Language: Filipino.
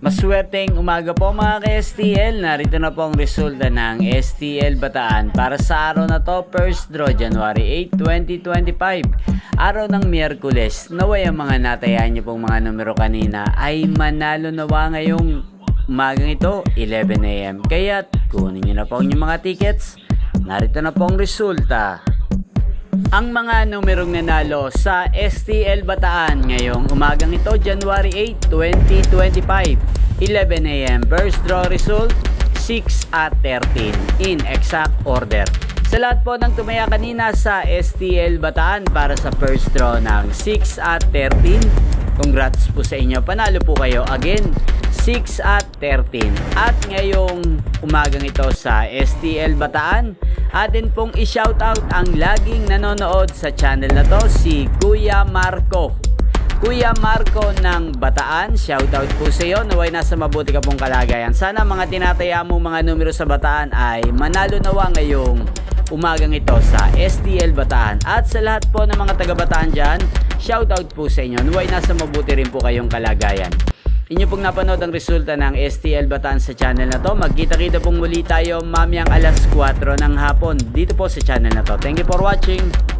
Maswerteng umaga po mga ka-STL. Narito na po ang resulta ng STL Bataan para sa araw na to, first draw January 8, 2025. Araw ng Miyerkules. Naway ang mga natayaan niyo pong mga numero kanina ay manalo nawa ngayong umagang ito, 11 AM. Kaya kunin niyo na po ang inyong mga tickets. Narito na po ang resulta. Ang mga numerong nanalo sa STL Bataan ngayong umagang ito, January 8, 2025, 11 AM. First draw result, 6 at 13 in exact order. Sa lahat po ng tumaya kanina sa STL Bataan para sa first draw ng 6 at 13, congrats po sa inyo. Panalo po kayo again, 6 at 13. At ngayong umagang ito sa STL Bataan, atin pong i-shoutout ang laging nanonood sa channel na to, si Kuya Marco. Kuya Marco ng Bataan, shoutout po sa iyo. Naway nasa mabuti ka pong kalagayan. Sana mga tinataya mong mga numero sa Bataan ay manalo nawa ngayong umagang ito sa STL Bataan. At sa lahat po ng mga taga Bataan dyan, shoutout po sa inyo. Naway nasa mabuti rin po kayong kalagayan. Inyo pong napanood ang resulta ng STL Bataan sa channel na to. Magkita-kita pong muli tayo mamayang alas 4 ng hapon dito po sa channel na to. Thank you for watching.